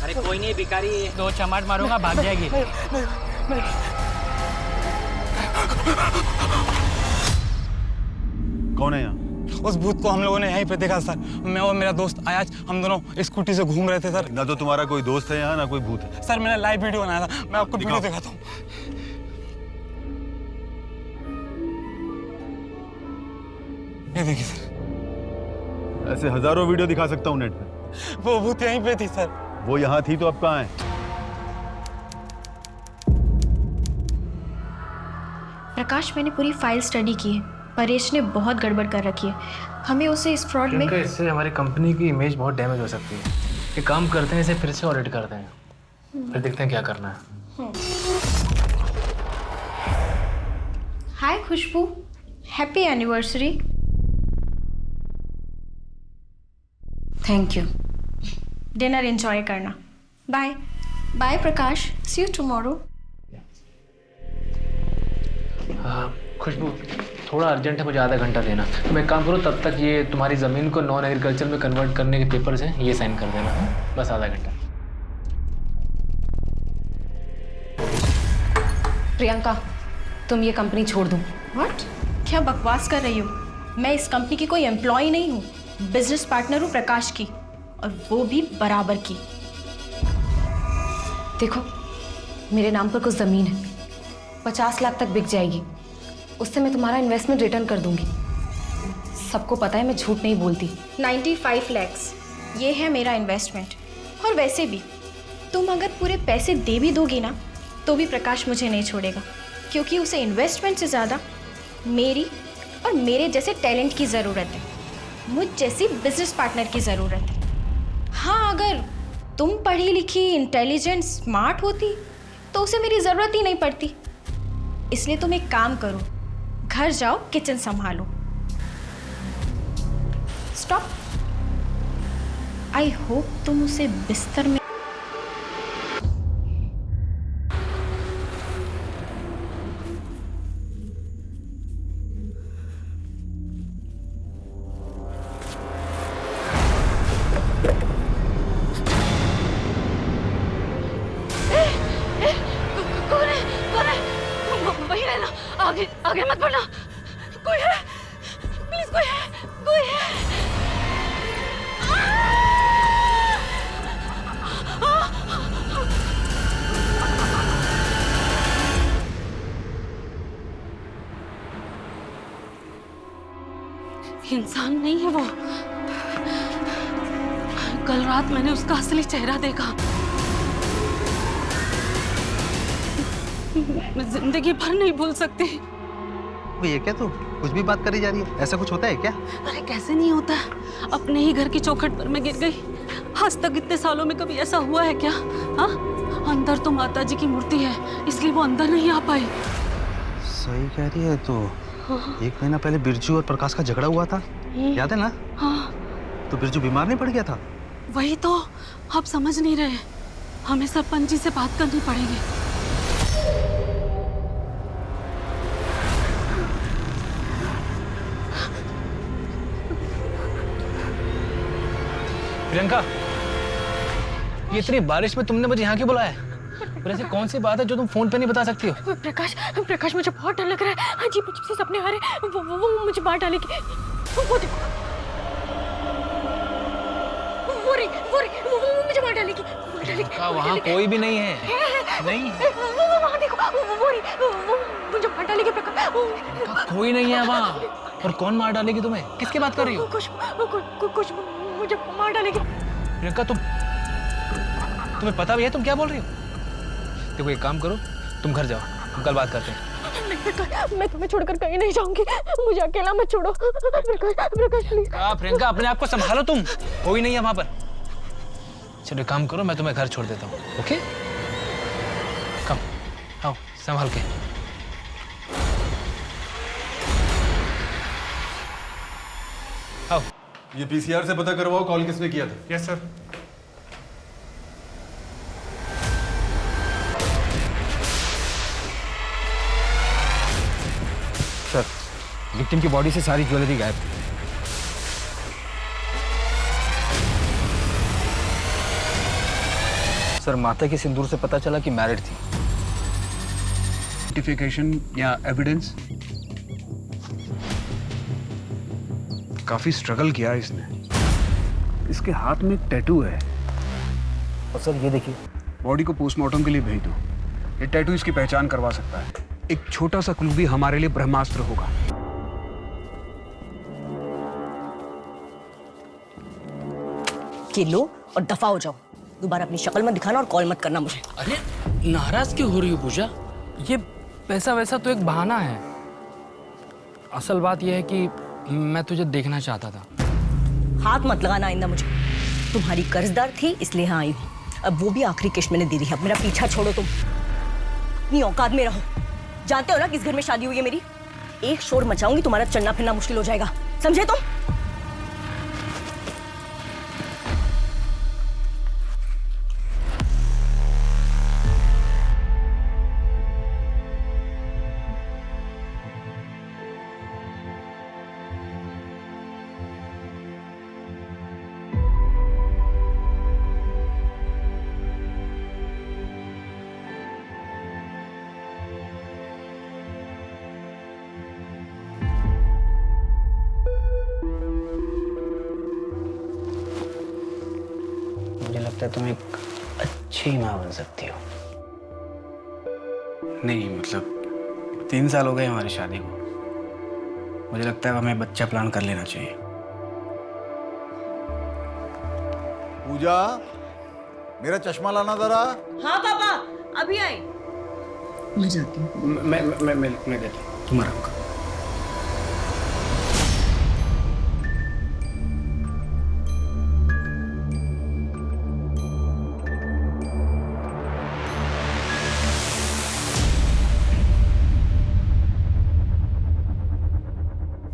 अरे कोई नहीं भिखारी, 2 चमाट मारूंगा भाग जाएगी। कौन है यहाँ? उस भूत को हम लोगों ने यहीं पे देखा सर। मैं और मेरा दोस्त आयाज, हम दोनों स्कूटी से घूम रहे थे सर। ना तो तुम्हारा कोई दोस्त है यहाँ, ना कोई भूत है। सर मैंने लाइव वीडियो बनाया था, मैं आपको वीडियो दिखाता हूँ। ये देखिए सर। ऐसे हजारों वीडियो दिखा सकता हूँ नेट पे। वो भूत यहीं पे थी सर। वो यहाँ थी तो अब कहाँ है? प्रकाश, मैंने पूरी फाइल स्टडी की है। परेश ने बहुत गड़बड़ कर रखी है। हमें उसे इस फ्रॉड में इससे हमारी कंपनी की इमेज बहुत डैमेज हो सकती है। एक काम करते हैं, इसे फिर से ऑडिट करते हैं, फिर देखते हैं क्या करना है। Hi Khushboo, happy anniversary. Thank you. Dinner enjoy करना। Bye bye Prakash, see you tomorrow. Khushboo, थोड़ा अर्जेंट है, मुझे आधा घंटा देना। तुम एक काम करो, तब तक ये तुम्हारी ज़मीन को नॉन एग्रीकल्चर में कन्वर्ट करने के पेपर्स हैं, ये साइन कर देना। बस आधा घंटा। प्रियंका, तुम ये कंपनी छोड़ दो। व्हाट? क्या बकवास कर रही हो? मैं इस कंपनी की कोई एम्प्लॉय नहीं हूँ, बिजनेस पार्टनर हूँ प्रकाश की, और वो भी बराबर की। देखो, मेरे नाम पर कुछ ज़मीन है, 50 लाख तक बिक जाएगी। उससे मैं तुम्हारा इन्वेस्टमेंट रिटर्न कर दूंगी। सबको पता है मैं झूठ नहीं बोलती। 95 लैक्स, ये है मेरा इन्वेस्टमेंट। और वैसे भी तुम अगर पूरे पैसे दे भी दोगी ना, तो भी प्रकाश मुझे नहीं छोड़ेगा, क्योंकि उसे इन्वेस्टमेंट से ज़्यादा मेरी और मेरे जैसे टैलेंट की ज़रूरत है, मुझ जैसी बिजनेस पार्टनर की ज़रूरत है। हाँ, अगर तुम पढ़ी लिखी, इंटेलिजेंट, स्मार्ट होती तो उसे मेरी ज़रूरत ही नहीं पड़ती। इसलिए तुम एक काम करो, घर जाओ, किचन संभालो। स्टॉप। आई होप तुम उसे बिस्तर में आगे आगे मत बढ़ना। कोई है, प्लीज कोई है, कोई है। इंसान नहीं है वो। कल रात मैंने उसका असली चेहरा देखा। मैं जिंदगी भर नहीं भूल सकती। ये क्या तू कुछ भी बात करी जा रही है? ऐसा कुछ होता है क्या? अरे कैसे नहीं होता, अपने ही घर की चौखट पर मैं गिर गई। आज तक इतने सालों में कभी ऐसा हुआ है क्या? हाँ, अंदर तो माता जी की मूर्ति है, इसलिए वो अंदर नहीं आ पाई। सही कह रही है तो। हाँ। 1 महीना पहले बिरजू और प्रकाश का झगड़ा हुआ था, याद है ना? हाँ। तो बिरजू बीमार नहीं पड़ गया था? वही तो आप समझ नहीं रहे। हमें सरपंच जी से बात करनी पड़ेगी। प्रियंका, ये इतनी बारिश में तुमने मुझे यहाँ क्यों बुलाया है? और ऐसी कौन सी बात है जो तुम फोन पे नहीं बता सकती हो? प्रकाश मुझे बहुत डर लग रहा है। अजीब अजीब से सपने आ रहे हैं। वो मुझे मार डालेगी। वो देखो, वो मुझे मार डालेगी। वहाँ कोई भी नहीं है। नहीं है। वो वहाँ देखो, वो मुझे मार डालेगी। प्रकाश, कोई नहीं है वहाँ। और कौन मार डालेगी तुम्हें? किसकी बात कर रही हो? कुछ मुझे मार डालेगी। प्रियंका, तुम्हें पता भी है तुम क्या बोल रही हो? देखो, एक काम करो, तुम घर जाओ, हम कल बात करते हैं। मैं तुम्हें छोड़कर कहीं नहीं जाऊंगी। मुझे अकेला मत छोड़ो। प्रकाश प्लीज। प्रियंका, अपने आप को संभालो तुम। कोई नहीं है वहां पर। चलो एक काम करो, मैं तुम्हें घर छोड़ देता हूँ। ओके, कम आओ, संभाल के। आओ। ये पीसीआर से पता करवाओ कॉल किसने किया था। Yes sir. सर, विक्टिम की बॉडी से सारी ज्वेलरी गायब। सर माता के सिंदूर से पता चला कि मैरिड थी। आइडेंटिफिकेशन या एविडेंस? काफी स्ट्रगल किया इसने। इसके हाथ में एक टैटू है। और सर ये देखिए, बॉडी को पोस्टमार्टम के लिए भेज दो। ये टैटू इसकी पहचान करवा सकता है। एक छोटा सा क्लू भी हमारे लिए ब्रह्मास्त्र होगा। ये लो और दफा हो जाओ। दोबारा अपनी शक्ल मत दिखाना और कॉल मत करना मुझे। अरे नाराज क्यों हो रही हो पूजा? ये पैसा वैसा तो एक बहाना है। असल बात यह है कि मैं तुझे देखना चाहता था। हाथ मत लगाना आइंदा मुझे। तुम्हारी कर्जदार थी इसलिए यहाँ आई हूँ। अब वो भी आखिरी किश्त मैंने दे दी है। अब मेरा पीछा छोड़ो तुम। अपनी औकात में रहो। जानते हो ना किस घर में शादी हुई है मेरी? एक शोर मचाऊंगी तुम्हारा चलना फिरना मुश्किल हो जाएगा। समझे तुम? मुझे लगता है तुम एक अच्छी माँ बन सकती हो। नहीं मतलब 3 साल हो गए हमारी शादी को। मुझे लगता है हमें बच्चा प्लान कर लेना चाहिए। पूजा, मेरा चश्मा लाना जरा। हाँ पापा, अभी आई। मैं जाती हूँ। मैं देता हूँ। तुम आराम करो।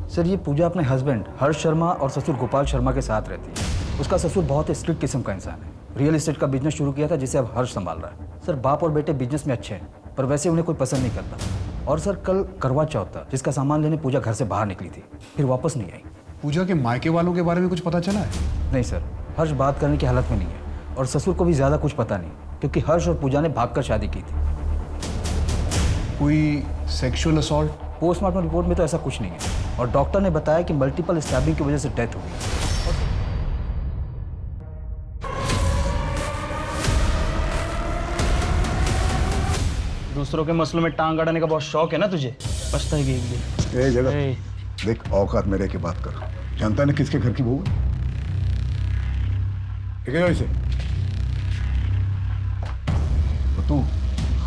सर ये पूजा अपने हस्बैंड हर्ष शर्मा और ससुर गोपाल शर्मा के साथ रहती है। उसका ससुर बहुत स्ट्रिक्ट किस्म का इंसान है। रियल एस्टेट का बिजनेस शुरू किया था जिसे अब हर्ष संभाल रहा है। सर बाप और बेटे बिजनेस में अच्छे हैं पर वैसे उन्हें कोई पसंद नहीं करता। और सर कल करवा चौथ था जिसका सामान लेने पूजा घर से बाहर निकली थी, फिर वापस नहीं आई। पूजा के मायके वालों के बारे में कुछ पता चला है? नहीं सर, हर्ष बात करने की हालत में नहीं है और ससुर को भी ज़्यादा कुछ पता नहीं क्योंकि हर्ष और पूजा ने भागकर शादी की थी। कोई सेक्सुअल असॉल्ट? पोस्टमार्टम रिपोर्ट में तो ऐसा कुछ नहीं है और डॉक्टर ने बताया कि मल्टीपल स्टैबिंग की वजह से डेथ हो गई। दूसरों के मसलों में टांग अड़ाने का बहुत शौक है ना तुझे? पछताएगी एक दिन। ए जगह देख, औकात में रह के बात कर। जानता है ना किसके घर की बहू है? ठीक है इसे तो तू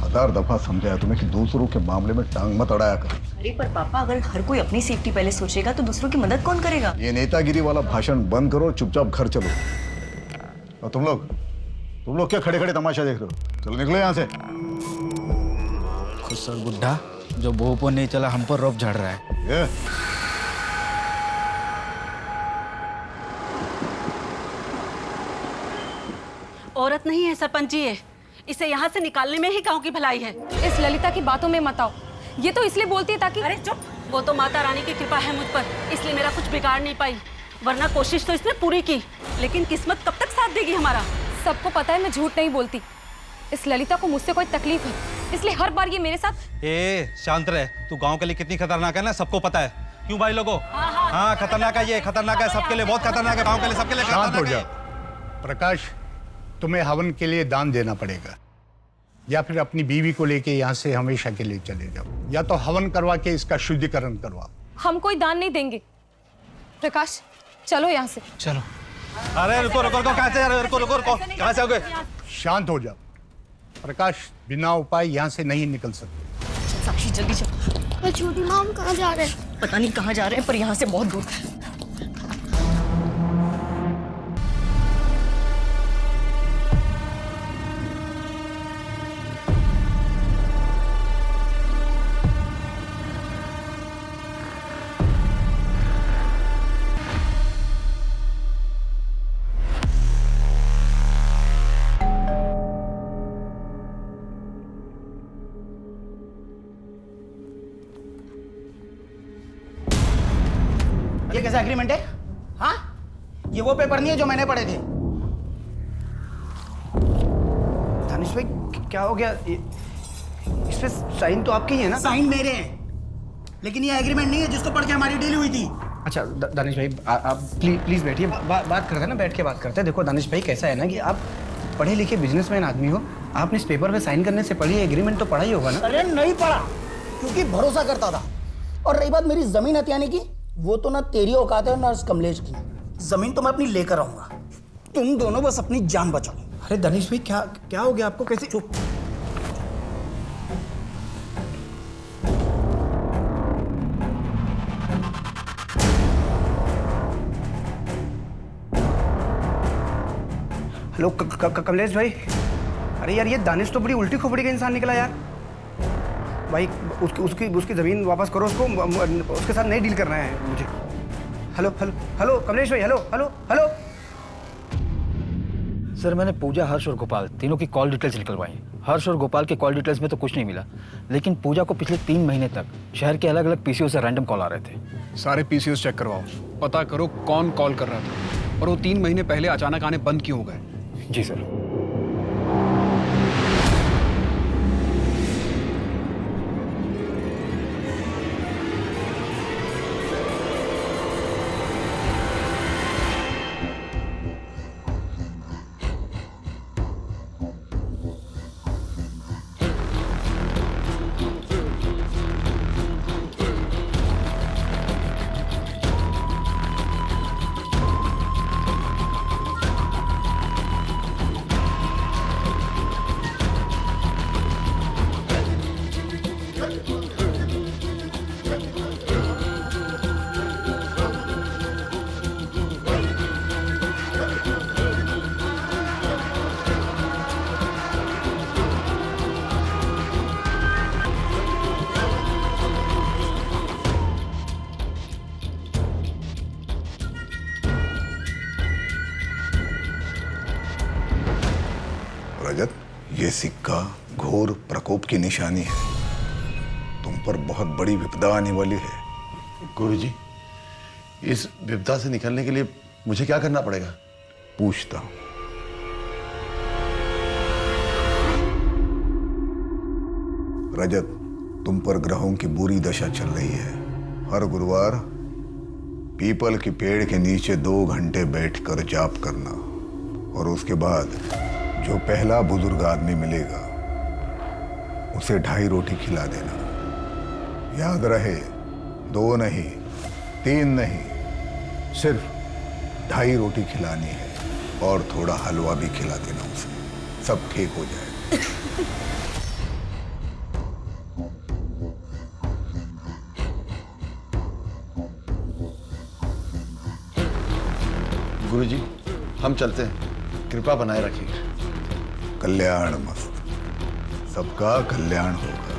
1000 दफा समझाया तुम्हें कि दूसरों के मामले में टांग मत अड़ाया कर। अरे पर पापा, अगर हर कोई अपनी सेफ्टी पहले सोचेगा तो दूसरों की मदद कौन करेगा? ये नेतागिरी वाला भाषण बंद करो और चुपचाप घर चलो। और तुम लोग क्या खड़े खड़े तमाशा देख रहे हो? चलो निकलो यहाँ से। खुद सर बुढ़ा जो बहू पर नहीं चला हम पर रौब झाड़ रहा है। ये औरत नहीं है सरपंच जी, ये इसे यहाँ से निकालने में ही गांव की भलाई है। इस ललिता की बातों में मत आओ। ये तो इसलिए बोलती है ताकि। अरे चुप। वो तो माता रानी की कृपा है मुझ पर, इसलिए मेरा कुछ बिगाड़ नहीं पाई, वरना कोशिश तो इसने पूरी की। लेकिन किस्मत कब तक साथ देगी हमारा? सबको पता है मैं झूठ नहीं बोलती। इस ललिता को मुझसे कोई तकलीफ है इसलिए हर बार ये मेरे साथ। शांत रहे। तू गांव के लिए कितनी खतरनाक है ना, सबको पता है। क्यों भाई लोगों? हाँ खतरनाक है, ये खतरनाक है, सबके लिए बहुत खतरनाक है, गांव के लिए, सबके लिए खतरनाक है। प्रकाश, तुम्हें हवन के लिए दान देना पड़ेगा या फिर अपनी बीवी को लेके यहाँ से हमेशा के लिए चले जाओ, या तो हवन करवा के इसका शुद्धिकरण करवाओ। हम कोई दान नहीं देंगे। प्रकाश चलो यहाँ से। चलो। अरे रुको रुको रुको, कहाँ से जा रहे हो? रुको रुको रुको, कहाँ से आओगे? शांत हो जाओ। प्रकाश, बिना उपाय यहाँ से नहीं निकल सकते। साक्षी जल्दी चलो। छोटी माँ, हम कहाँ जा रहे हैं? पता नहीं कहाँ जा रहे हैं पर यहाँ से बहुत दूर है। ये कैसा एग्रीमेंट है? हाँ, ये वो पेपर नहीं है जो मैंने पढ़े थे। दानिश भाई क्या हो गया? इस पे साइन तो आपके ही है ना? साइन मेरे हैं, लेकिन ये एग्रीमेंट नहीं है जिसको पढ़ के हमारी डील हुई थी। अच्छा दानिश भाई आप प्लीज बैठिए, बात करते हैं ना, बैठ के बात करते हैं। देखो दानिश भाई कैसा है ना कि आप पढ़े लिखे बिजनेसमैन आदमी हो, आपने इस पेपर पे साइन करने से पहले एग्रीमेंट तो पढ़ा ही होगा ना? अरे नहीं पढ़ा, क्योंकि भरोसा करता था। और रही बात मेरी जमीन हथियाने की, वो तो ना तेरी औकात है ना उस कमलेश की। जमीन तो मैं अपनी लेकर आऊंगा, तुम दोनों बस अपनी जान बचाओ। अरे दानिश भाई क्या हो गया आपको? कैसे? चुप। हेलो कमलेश भाई। अरे यार ये दानिश तो बड़ी उल्टी खोपड़ी का इंसान निकला यार। भाई उसकी ज़मीन वापस करो उसको, उसके साथ नहीं डील करना है मुझे। हेलो हेलो हेलो कमलेश भाई, हेलो हेलो हेलो। सर मैंने पूजा, हर्ष और गोपाल तीनों की कॉल डिटेल्स निकलवाई। हर्ष और गोपाल के कॉल डिटेल्स में तो कुछ नहीं मिला, लेकिन पूजा को पिछले 3 महीने तक शहर के अलग अलग पीसीओ से रैंडम कॉल आ रहे थे। सारे पीसीओस चेक करवाओ, पता करो कौन कॉल कर रहा था और वो 3 महीने पहले अचानक आने बंद क्यों हो गए। जी सर। रजत, ये सिक्का घोर प्रकोप की निशानी है। तुम पर बहुत बड़ी विपदा आने वाली है। गुरुजी, इस विपदा से निकलने के लिए मुझे क्या करना पड़ेगा? पूछता हूं। रजत, तुम पर ग्रहों की बुरी दशा चल रही है। हर गुरुवार पीपल के पेड़ के नीचे 2 घंटे बैठकर जाप करना, और उसके बाद जो पहला बुजुर्ग आदमी मिलेगा उसे 2.5 रोटी खिला देना। याद रहे, 2 नहीं, 3 नहीं, सिर्फ 2.5 रोटी खिलानी है, और थोड़ा हलवा भी खिला देना उसे। सब ठीक हो जाएगा। गुरुजी, हम चलते हैं, कृपा बनाए रखिए। कल्याण मस्त, सबका कल्याण होगा।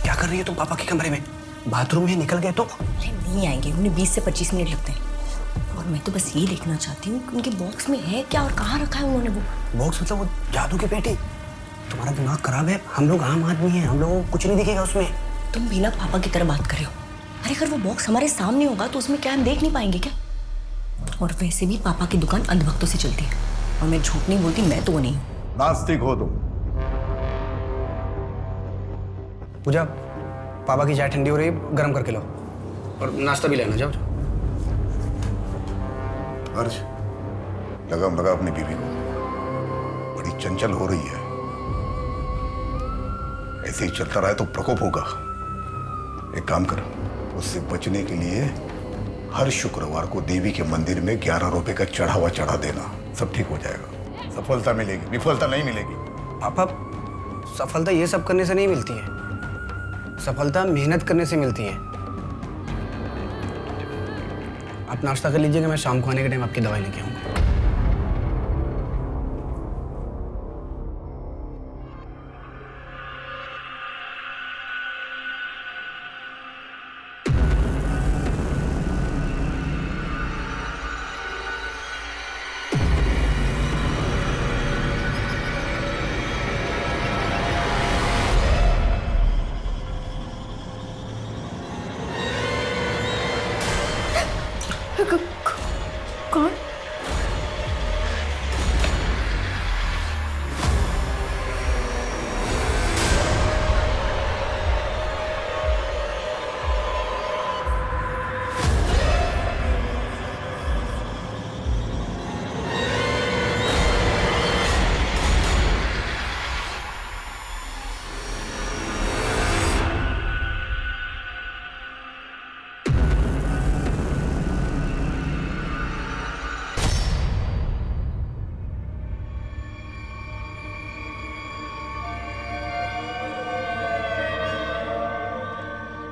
क्या कर रही है तुम पापा के कमरे में? बाथरूम में निकल गए तो? अरे नहीं आएंगे, उन्हें 20 से 25 मिनट लगते हैं। और मैं तो बस ये देखना चाहती हूँ कि उनके बॉक्स में है क्या और कहाँ रखा है उन्होंने वो। बॉक्स मतलब वो जादू की पेटी? तुम्हारा दिमाग खराब है, हम लोग आम आदमी हैं, हम लोगों को कुछ नहीं दिखेगा उसमें। तुम भी ना पापा की तरह बात कर रहे हो। अरे अगर वो बॉक्स हमारे सामने होगा तो उसमें क्या हम देख नहीं पाएंगे क्या? और वैसे भी पापा की दुकान अंधभक्तों से चलती है, और मैं झूठ नहीं बोलती, मैं तो वो नहीं हूँ। नास्तिक हो तुम। पूजा, पापा की चाय ठंडी हो रही है, गर्म करके लो, और नाश्ता भी लेना। जाओ। हर्ष, लगाम लगा अपनी बीवी को, बड़ी चंचल हो रही है। ऐसे ही चलता रहा तो प्रकोप होगा। एक काम कर, उससे बचने के लिए हर शुक्रवार को देवी के मंदिर में 11 रुपए का चढ़ावा चढ़ा देना। सब ठीक हो जाएगा। सफलता मिलेगी, विफलता नहीं मिलेगी। पापा, सफलता ये सब करने से नहीं मिलती है, सफलता मेहनत करने से मिलती है। आप नाश्ता कर लीजिएगा, मैं शाम को आने के टाइम आपकी दवाई लेके आऊँगा। कौन?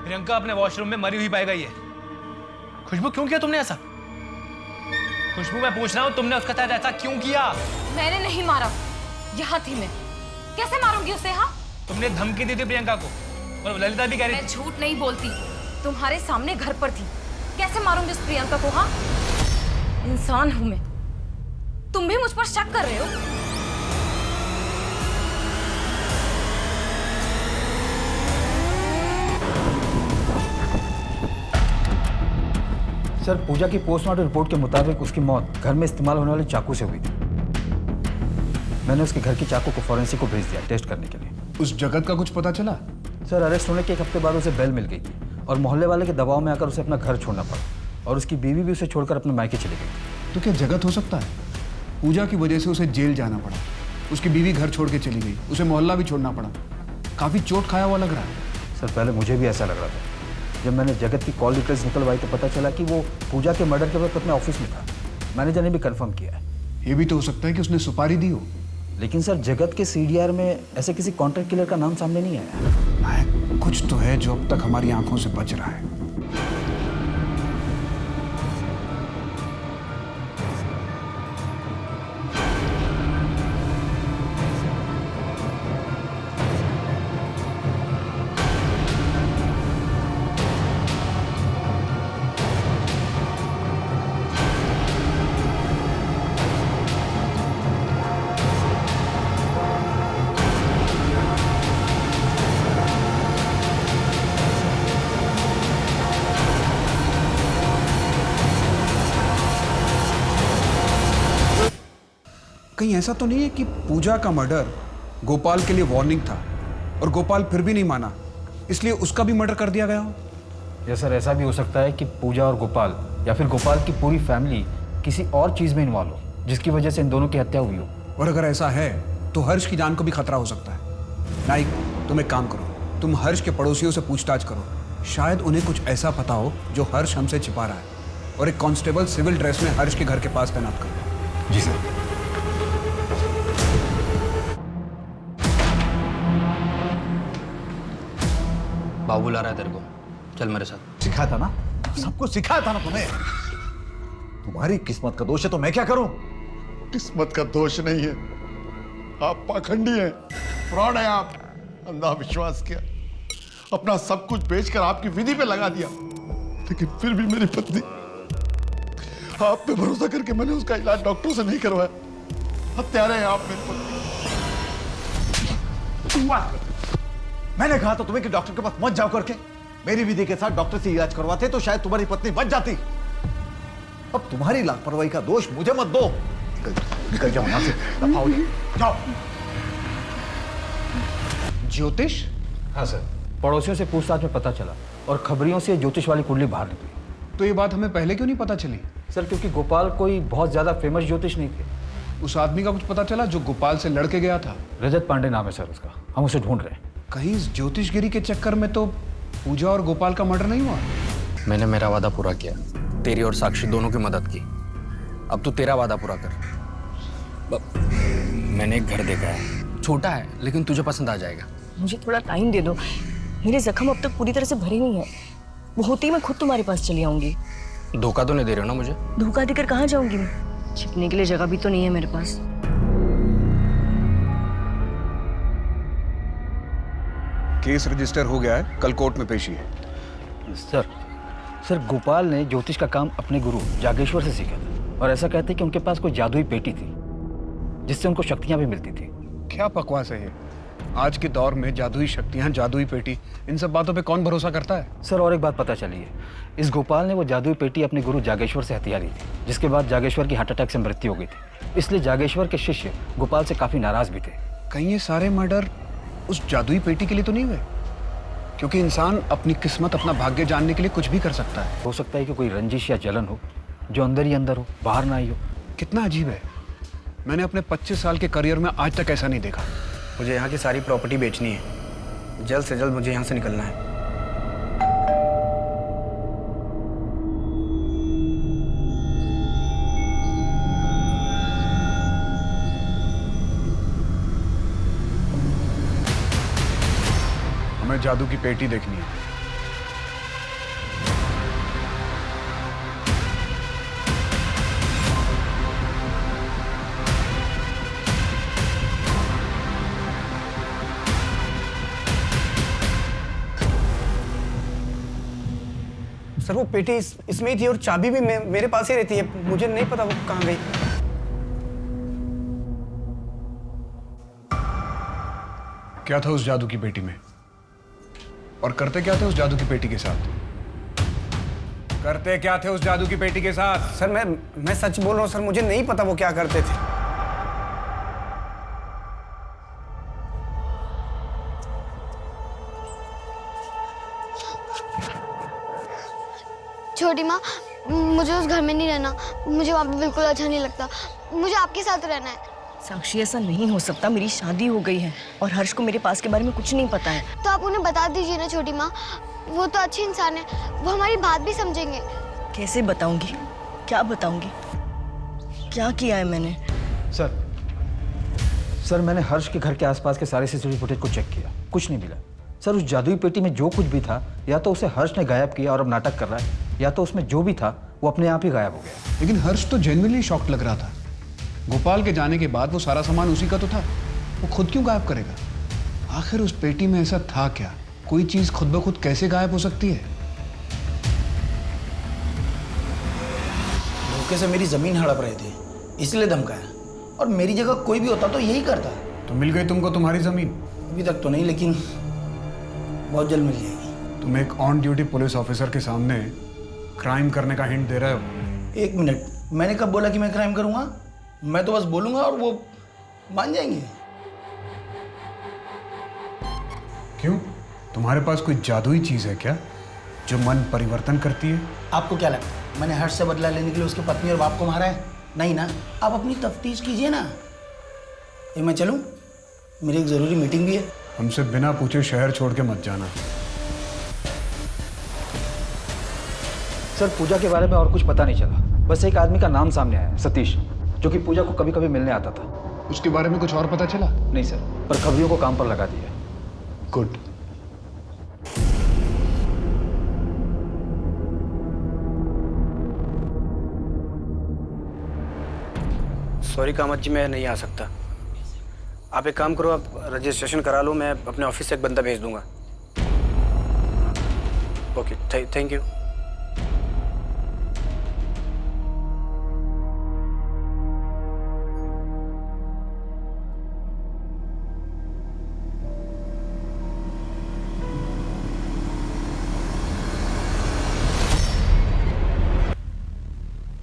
प्रियंका अपने वॉशरूम में मरी हुई पाई गई है। खुशबू, क्यों किया तुमने ऐसा? खुशबू, मैं पूछ रहा हूँ, तुमने उसके साथ ऐसा क्यों किया? मैंने नहीं मारा, यहाँ थी मैं। कैसे मारूंगी उसे? हाँ, तुमने धमकी दी थी प्रियंका को, और ललिता भी कह रही मैं झूठ नहीं बोलती, तुम्हारे सामने घर पर थी। कैसे मारूंगी उस प्रियंका को? हाँ, इंसान हूं मैं, तुम भी मुझ पर शक कर रहे हो? सर, पूजा की पोस्टमार्टम रिपोर्ट के मुताबिक उसकी मौत घर में इस्तेमाल होने वाले चाकू से हुई थी। मैंने उसके घर की चाकू को फॉरेंसिक को भेज दिया टेस्ट करने के लिए। उस जगत का कुछ पता चला? सर, अरेस्ट होने के 1 हफ्ते बाद उसे बेल मिल गई थी और मोहल्ले वाले के दबाव में आकर उसे अपना घर छोड़ना पड़ा और उसकी बीवी भी उसे छोड़कर अपने मायके चली गई। तो क्या जगत हो सकता है? पूजा की वजह से उसे जेल जाना पड़ा, उसकी बीवी घर छोड़ के चली गई, उसे मोहल्ला भी छोड़ना पड़ा। काफी चोट खाया हुआ लग रहा है। सर, पहले मुझे भी ऐसा लग रहा था। जब मैंने जगत की कॉल डिटेल्स निकलवाई तो पता चला कि वो पूजा के मर्डर के वक्त अपने ऑफिस में था। मैनेजर ने भी कंफर्म किया है। ये भी तो हो सकता है कि उसने सुपारी दी हो। लेकिन सर, जगत के सीडीआर में ऐसे किसी कॉन्ट्रैक्ट किलर का नाम सामने नहीं आया। कुछ तो है जो अब तक हमारी आंखों से बच रहा है। कहीं ऐसा तो नहीं है कि पूजा का मर्डर गोपाल के लिए वार्निंग था और गोपाल फिर भी नहीं माना, इसलिए उसका भी मर्डर कर दिया गया हो? या सर, ऐसा भी हो सकता है कि पूजा और गोपाल या फिर गोपाल की पूरी फैमिली किसी और चीज में इन्वॉल्व हो जिसकी वजह से इन दोनों की हत्या हुई हो। और अगर ऐसा है तो हर्ष की जान को भी खतरा हो सकता है। नाइक, तुम एक काम करो, तुम हर्ष के पड़ोसियों से पूछताछ करो। शायद उन्हें कुछ ऐसा पता हो जो हर्ष हमसे छिपा रहा है, और एक कांस्टेबल सिविल ड्रेस में हर्ष के घर के पास तैनात करो। जी सर। बाबू ला रहा है तेरे को, चल मेरे साथ। सिखाया था ना, सबको सिखाया था ना तुम्हें। तुम्हारी किस्मत का दोष है तो मैं क्या करूं? किस्मत का दोष नहीं है, आप पाखंडी हैं, फ्रॉड है आप। अंधा विश्वास किया, अपना सब कुछ बेचकर आपकी विधि पे लगा दिया, लेकिन फिर भी मेरी पत्नी, आप पे भरोसा करके मैंने उसका इलाज डॉक्टरों से नहीं करवाया। हत्यारे हैं आप मेरी पत्नी। मैंने कहा था तुम्हें कि डॉक्टर के पास मत जाओ करके। मेरी विधि के साथ डॉक्टर से इलाज करवाते तो शायद तुम्हारी पत्नी बच जाती। अब तुम्हारी लापरवाही का दोष मुझे मत दो। निकल जाओ यहां से, दफा हो जाओ। ज्योतिष? हाँ सर, पड़ोसियों से पूछताछ में पता चला और खबरियों से ज्योतिष वाली कुंडली बाहर निकली। तो ये बात हमें पहले क्यों नहीं पता चली? सर, क्योंकि गोपाल कोई बहुत ज्यादा फेमस ज्योतिष नहीं थे। उस आदमी का कुछ पता चला जो गोपाल से लड़के गया था? रजत पांडे नाम है सर उसका, हम उसे ढूंढ रहे हैं। कहीं इस ज्योतिषगिरी के चक्कर में तो पूजा और गोपाल का मर्डर नहीं हुआ? मैंने मेरा वादा पूरा किया, तेरी और साक्षी दोनों की मदद की। अब तू तेरा वादा पूरा कर। मैंने एक घर देखा है, छोटा है लेकिन तुझे पसंद आ जाएगा। मुझे थोड़ा टाइम दे दो, मेरे जख्म अब तक पूरी तरह से भरे नहीं है। वो होती ही मैं खुद तुम्हारे पास चली आऊंगी। धोखा तो नहीं दे रहे हो ना मुझे? धोखा देकर कहाँ जाऊंगी मैं? छिपने के लिए जगह भी तो नहीं है मेरे पास। केस रजिस्टर हो गया है, कल कोर्ट में पेशी है। सर गोपाल ने ज्योतिष का काम अपने गुरु जागेश्वर से सीखा था और ऐसा कहते हैं कि उनके पास कोई जादुई पेटी थी जिससे उनको शक्तियां भी मिलती थी। क्या बकवास है ये? आज के दौर में जादुई शक्तियां, जादुई पेटी, इन सब बातों पे कौन भरोसा करता है? सर और एक बात पता चली है, इस गोपाल ने वो जादुई पेटी अपने गुरु जागेश्वर से हथिया ली थी, जिसके बाद जागेश्वर की हार्ट अटैक से मृत्यु हो गई थी। इसलिए जागेश्वर के शिष्य गोपाल से काफी नाराज भी थे। कहीं ये सारे मर्डर उस जादुई पेटी के लिए तो नहीं हुए? क्योंकि इंसान अपनी किस्मत, अपना भाग्य जानने के लिए कुछ भी कर सकता है। हो सकता है कि कोई रंजिश या जलन हो जो अंदर ही अंदर हो, बाहर ना आई हो। कितना अजीब है, मैंने अपने 25 साल के करियर में आज तक ऐसा नहीं देखा। मुझे यहाँ की सारी प्रॉपर्टी बेचनी है, जल्द से जल्द मुझे यहाँ से निकलना है। हमें जादू की पेटी देखनी है। सर वो पेटी इसमें ही थी और चाबी भी मेरे पास ही रहती है, मुझे नहीं पता वो कहाँ गई। क्या था उस जादू की पेटी में? और करते क्या थे उस जादू की पेटी के साथ? करते क्या थे उस जादू की पेटी के साथ? सर मैं सच बोल रहा हूँ सर, मुझे नहीं पता वो क्या करते थे। छोटी माँ, मुझे उस घर में नहीं रहना, मुझे वहाँ पे बिल्कुल अच्छा नहीं लगता, मुझे आपके साथ रहना है। साक्षी ऐसा नहीं हो सकता, मेरी शादी हो गई है और हर्ष को मेरे पास के बारे में कुछ नहीं पता है। तो आप उन्हें बता दीजिए ना छोटी माँ, वो तो अच्छे इंसान है, वो हमारी बात भी समझेंगे। कैसे बताऊंगी, क्या बताऊंगी, क्या किया है मैंने? सर मैंने हर्ष के घर के आसपास के सारे सीसीटीवी फुटेज को चेक किया, कुछ नहीं मिला। सर उस जादुई पेटी में जो कुछ भी था या तो उसे हर्ष ने गायब किया और अब नाटक कर रहा है, या तो उसमें जो भी था वो अपने आप ही गायब हो गया। लेकिन हर्ष तो जेन्युइनली शॉक्ड लग रहा था। गोपाल के जाने के बाद वो सारा सामान उसी का तो था, वो खुद क्यों गायब करेगा? आखिर उस पेटी में ऐसा था क्या? कोई चीज खुद ब खुद कैसे गायब हो सकती है? धोखे से मेरी जमीन हड़प रहे थे, इसलिए धमकाया, और मेरी जगह कोई भी होता तो यही करता। तो मिल गई तुमको तुम्हारी जमीन? अभी तक तो नहीं, लेकिन बहुत जल्द मिल जाएगी। तुम एक ऑन ड्यूटी पुलिस ऑफिसर के सामने क्राइम करने का हिंट दे रहे हो? एक मिनट, मैंने कब बोला कि मैं क्राइम करूंगा? मैं तो बस बोलूंगा और वो मान जाएंगे। क्यों, तुम्हारे पास कोई जादुई चीज है क्या जो मन परिवर्तन करती है? आपको क्या लगता है मैंने हर्ष से बदला लेने के लिए उसकी पत्नी और बाप को मारा है? नहीं ना, आप अपनी तफ्तीश कीजिए ना। ये मैं चलूं, मेरी एक जरूरी मीटिंग भी है। हमसे बिना पूछे शहर छोड़ के मत जाना। सर पूजा के बारे में और कुछ पता नहीं चला, बस एक आदमी का नाम सामने आया, सतीश, जो कि पूजा को कभी कभी मिलने आता था। उसके बारे में कुछ और पता चला? नहीं सर, पर खबरियों को काम पर लगा दिया। गुड। सॉरी कामत जी, मैं नहीं आ सकता। आप एक काम करो, आप रजिस्ट्रेशन करा लो, मैं अपने ऑफिस से एक बंदा भेज दूंगा। Okay, thank you.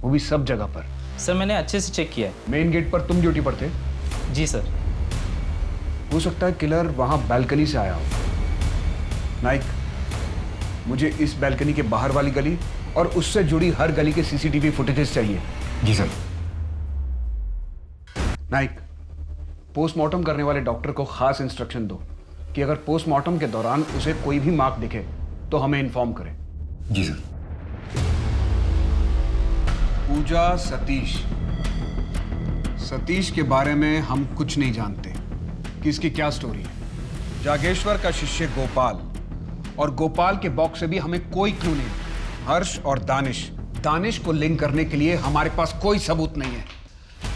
वो भी सब जगह पर? सर मैंने अच्छे से चेक किया है। मेन गेट पर तुम ड्यूटी पर थे? जी सर। हो सकता है किलर वहां बैल्कनी से आया हो। नाइक, मुझे इस बैल्कनी के बाहर वाली गली और उससे जुड़ी हर गली के सीसीटीवी फुटेजेस चाहिए। जी सर। नाइक, पोस्टमार्टम करने वाले डॉक्टर को खास इंस्ट्रक्शन दो कि अगर पोस्टमार्टम के दौरान उसे कोई भी मार्क दिखे तो हमें इन्फॉर्म करें। जी सर। पूजा सतीश के बारे में हम कुछ नहीं जानते कि इसकी क्या स्टोरी है। जागेश्वर का शिष्य गोपाल, और गोपाल के बॉक्स से भी हमें कोई क्लू नहीं। हर्ष और दानिश दानिश को लिंक करने के लिए हमारे पास कोई सबूत नहीं है।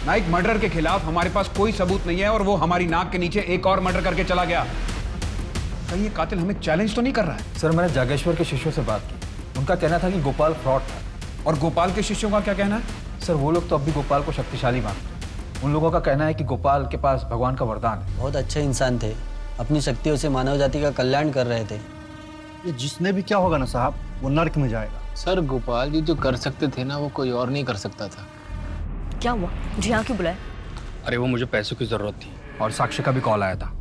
नाइक मर्डर के खिलाफ हमारे पास कोई सबूत नहीं है और वो हमारी नाक के नीचे एक और मर्डर करके चला गया। कहीं ये कातिल हमें चैलेंज तो नहीं कर रहा है? सर मैंने जागेश्वर के शिष्यों से बात की, उनका कहना था कि गोपाल फ्रॉड था। और गोपाल के शिष्यों का क्या कहना है? सर वो लोग तो अब भी गोपाल को शक्तिशाली मानते हैं। उन लोगों का कहना है कि गोपाल के पास भगवान का वरदान है। बहुत अच्छे इंसान थे, अपनी शक्तियों से मानव जाति का कल्याण कर रहे थे। ये जिसने भी क्या होगा ना साहब, वो नर्क में जाएगा। सर गोपाल जी जो कर सकते थे ना, वो कोई और नहीं कर सकता था। क्या हुआ? मुझे यहाँ क्यों बुलाया? अरे वो मुझे पैसों की ज़रूरत थी और साक्षी का भी कॉल आया था।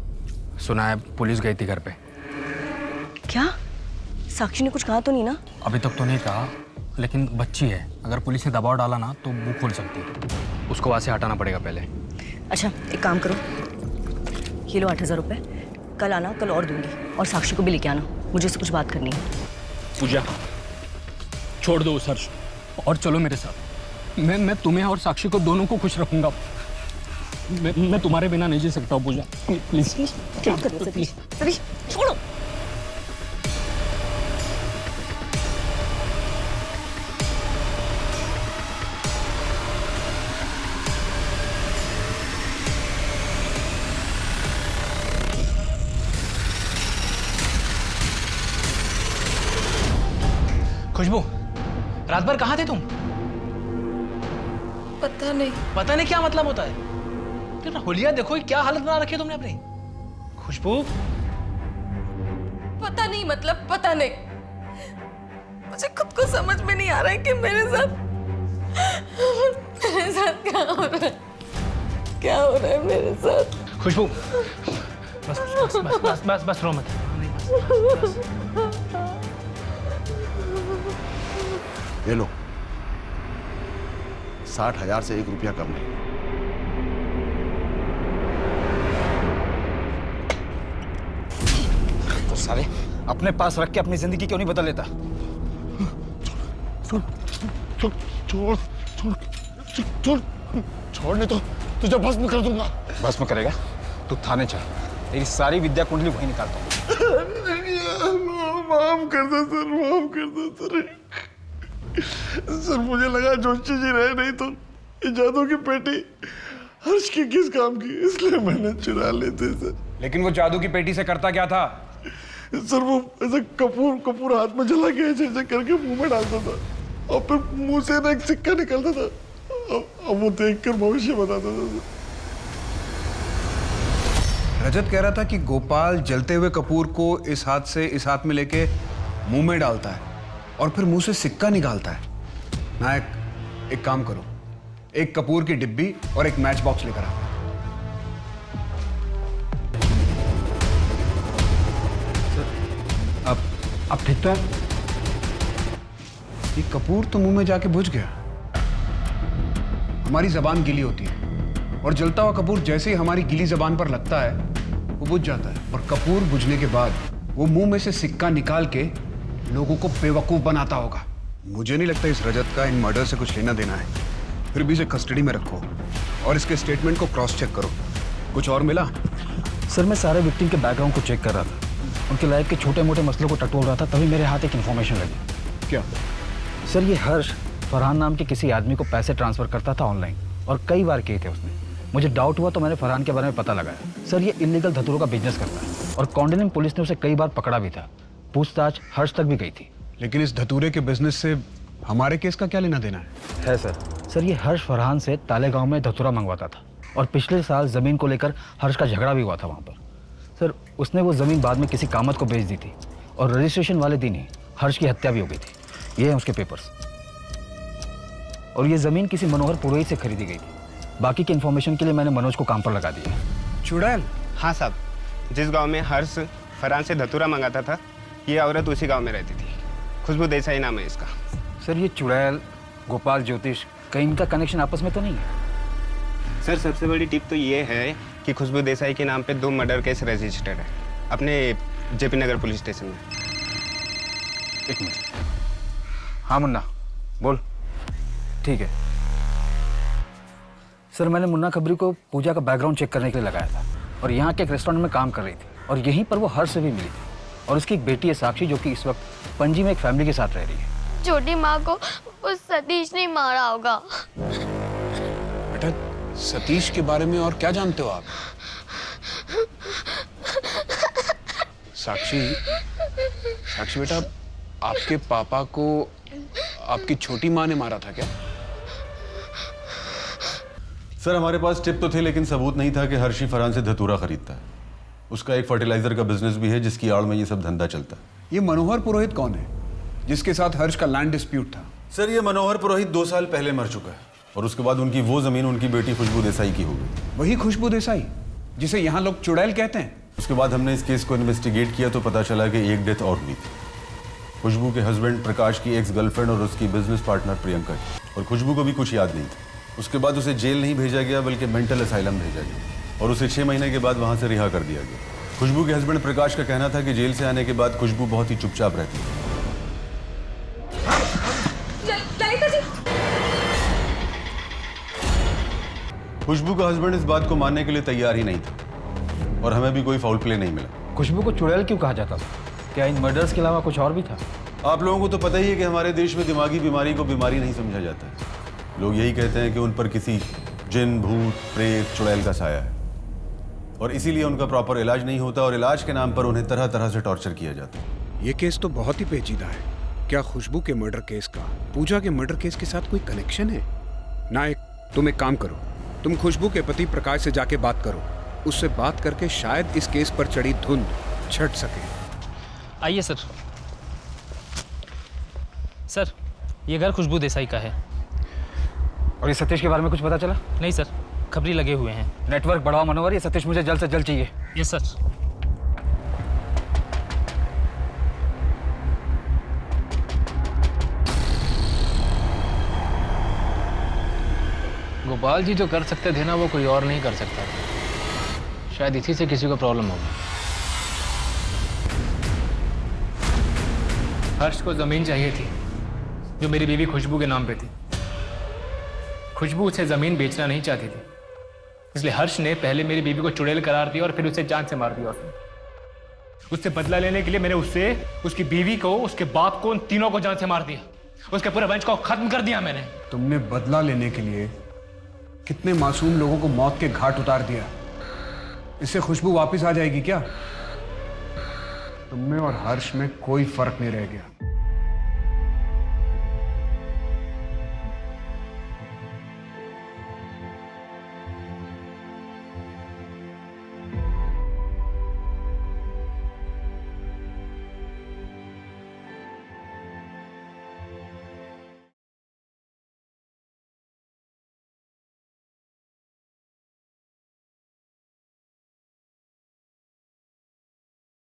सुना है पुलिस गई थी घर पे। क्या? साक्षी ने कुछ कहा तो नहीं ना? अभी तक तो नहीं कहा, लेकिन बच्ची है, अगर पुलिस ने दबाव डाला ना तो वो खोल सकती है। उसको वहाँ से हटाना पड़ेगा पहले। अच्छा एक काम करो, ये लो 8,000 रुपये, कल आना, कल और दूंगी, और साक्षी को भी लेके आना, मुझे उससे कुछ बात करनी है। पूजा छोड़ दो उस हर्ष और चलो मेरे साथ। मैं तुम्हें और साक्षी को दोनों को खुश रखूंगा। मैं तुम्हारे बिना नहीं जी सकता हूँ पूजा, प्लीज। क्या कर रहे हो प्लीज? सभी छोड़ो। खुशबू, रात भर कहाँ थे तुम? पता नहीं। पता नहीं क्या मतलब होता है? तेरा होलिया देखो क्या हालत बना रखी है तुमने अपनी। खुशबू पता नहीं, मतलब पता नहीं। मुझे खुद को समझ में नहीं आ रहा है कि मेरे साथ क्या हो रहा है, क्या हो रहा है मेरे साथ। खुशबू बस बस बस बस बस, बस रो मत। ये लो, 60,000 से 1 रुपया कम नहीं। तो साले अपने पास रख के अपनी जिंदगी क्यों नहीं बदल लेता? छोड़ नहीं तो तुझे भस्म कर दूंगा। भस्म करेगा? तू थाने चल, तेरी सारी विद्या कुंडली वहीं निकालता हूँ। माफ कर दो सर, माफ कर दो सर, मुझे लगा जोशी जी रहे नहीं तो ये जादू की पेटी हर्ष की किस काम की, इसलिए मैंने चुरा लेते सर। लेकिन वो जादू की पेटी से करता क्या था? सर वो ऐसे कपूर हाथ में जला के ऐसे करके मुंह में डालता था और फिर मुंह से ना एक सिक्का निकलता था। अब वो देखकर भविष्य बताता था। रजत कह रहा था कि गोपाल जलते हुए कपूर को इस हाथ से इस हाथ में लेके मुंह में डालता है और फिर मुंह से सिक्का निकालता है। नायक, एक काम करो, एक कपूर की डिब्बी और एक मैच बॉक्स लेकर आओ। अब ठीक तो है? ये कपूर तो मुंह में जाके बुझ गया। हमारी जबान गीली होती है और जलता हुआ कपूर जैसे ही हमारी गीली जबान पर लगता है वो बुझ जाता है, और कपूर बुझने के बाद वो मुंह में से सिक्का निकाल के लोगों को बेवकूफ बनाता होगा। मुझे नहीं लगता इस रजत का इन मर्डर से कुछ लेना देना है। फिर भी इसे कस्टडी में रखो और इसके स्टेटमेंट को क्रॉस चेक करो। कुछ और मिला? सर मैं सारे विक्टिम के बैकग्राउंड को चेक कर रहा था, उनके लाइफ के छोटे मोटे मसलों को टटोल रहा था, तभी मेरे हाथ एक इन्फॉर्मेशन लगी। क्या? सर ये हर्ष फरहान नाम के किसी आदमी को पैसे ट्रांसफर करता था ऑनलाइन, और कई बार किए थे उसने। मुझे डाउट हुआ तो मैंने फरहान के बारे में पता लगाया। सर ये इलीगल धतूरों का बिजनेस करता है और कौंडिन्य पुलिस ने उसे कई बार पकड़ा भी था। पूछताछ हर्ष तक भी गई थी। लेकिन इस धतूरे के बिजनेस से हमारे केस का क्या लेना देना है? सर ये हर्ष फरहान से तालेगांव में धतूरा मंगवाता था, और पिछले साल जमीन को लेकर हर्ष का झगड़ा भी हुआ था वहाँ पर। सर उसने वो जमीन बाद में किसी कामत को बेच दी थी, और रजिस्ट्रेशन वाले दिन ही हर्ष की हत्या भी हो गई थी। ये हैं उसके पेपर्स, और ये जमीन किसी मनोहर पुरोहित से खरीदी गई थी। बाकी की इन्फॉर्मेशन के लिए मैंने मनोज को काम पर लगा दिया। चुड़ैल? हाँ साहब, जिस गांव में हर्ष फरहान से धतूरा मंगाता था, ये औरत उसी गांव में रहती थी। खुशबू देसाई नाम है इसका। सर ये चुड़ैल, गोपाल ज्योतिष, कहीं इनका कनेक्शन आपस में तो नहीं है? सर सबसे बड़ी टिप तो ये है कि खुशबू देसाई के नाम पे 2 मर्डर केस रजिस्टर्ड है अपने जेपी नगर पुलिस स्टेशन में। एक मिनट। हाँ मुन्ना बोल। ठीक है सर, मैंने मुन्ना खबरी को पूजा का बैकग्राउंड चेक करने के लिए लगाया था, और यहाँ के एक रेस्टोरेंट में काम कर रही थी, और यहीं पर वो हर्ष से भी मिली थी। और उसकी एक बेटी है साक्षी, जो कि इस वक्त पणजी में एक फैमिली के साथ रह रही है। छोटी माँ को उस सतीश ने मारा होगा। बेटा सतीश के बारे में और क्या जानते हो आप? साक्षी, साक्षी बेटा, आपके पापा को आपकी छोटी माँ ने मारा था क्या? सर हमारे पास टिप तो थे लेकिन सबूत नहीं था कि हर्षी फरहान से धतूरा खरीदता है। उसका एक फर्टिलाइजर का बिजनेस भी है जिसकी आड़ में ये सब धंधा चलता है। ये मनोहर पुरोहित कौन है जिसके साथ हर्ष का लैंड डिस्प्यूट था? सर ये मनोहर पुरोहित 2 साल पहले मर चुका है और उसके बाद उनकी वो जमीन उनकी बेटी खुशबू देसाई की हो गई। वही खुशबू देसाई जिसे यहाँ लोग चुड़ैल कहते हैं? उसके बाद हमने इस केस को इन्वेस्टिगेट किया तो पता चला कि एक डेथ और हुई थी। खुशबू के हस्बैंड प्रकाश की एक्स गर्लफ्रेंड और उसकी बिजनेस पार्टनर प्रियंका की, और खुशबू को भी कुछ याद नहीं था। उसके बाद उसे जेल नहीं भेजा गया बल्कि मेंटल असाइलम भेजा गया और उसे 6 महीने के बाद वहाँ से रिहा कर दिया गया। खुशबू के हस्बैंड प्रकाश का कहना था कि जेल से आने के बाद खुशबू बहुत ही चुपचाप रहती है। खुशबू का हस्बैंड इस बात को मानने के लिए तैयार ही नहीं था और हमें भी कोई फाउल प्ले नहीं मिला। खुशबू को चुड़ैल क्यों कहा जाता था? क्या इन मर्डर्स के अलावा कुछ और भी था? आप लोगों को तो पता ही है कि हमारे देश में दिमागी बीमारी को बीमारी नहीं समझा जाता है। लोग यही कहते हैं कि उन पर किसी जिन, भूत, प्रेत, चुड़ैल का साया है और इसीलिए उनका प्रॉपर इलाज नहीं होता और इलाज के नाम पर उन्हें तरह तरह से टॉर्चर किया जाता है। ये केस तो बहुत ही पेचीदा है। क्या खुशबू के मर्डर केस का पूजा के मर्डर केस के साथ कोई कनेक्शन है? नायक, तुम एक काम करो, तुम खुशबू के पति प्रकाश से जाके बात करो। उससे बात करके शायद इस केस पर चढ़ी धुंध छट सके। आइए सर। सर ये घर खुशबू देसाई का है। और ये सतीश के बारे में कुछ पता चला? नहीं सर, खबरी लगे हुए हैं। नेटवर्क बढ़ाओ मनोहर, ये सतीश मुझे जल्द से जल्द चाहिए। Yes sir. गोपाल जी जो कर सकते थे ना वो कोई और नहीं कर सकता था। शायद इसी से किसी को प्रॉब्लम होगी। हर्ष को जमीन चाहिए थी जो मेरी बीवी खुशबू के नाम पे थी। खुशबू उसे जमीन बेचना नहीं चाहती थी, इसलिए हर्ष ने पहले मेरी बीवी को चुड़ैल करार दिया और फिर उसे जान से मार दिया। उससे बदला लेने के लिए मैंने उससे, उसकी बीवी को, उसके बाप को, उन तीनों को जान से मार दिया। उसके पूरे वंश को खत्म कर दिया मैंने। तुमने बदला लेने के लिए कितने मासूम लोगों को मौत के घाट उतार दिया। इससे खुशबू वापस आ जाएगी क्या? तुम में और हर्ष में कोई फर्क नहीं रह गया।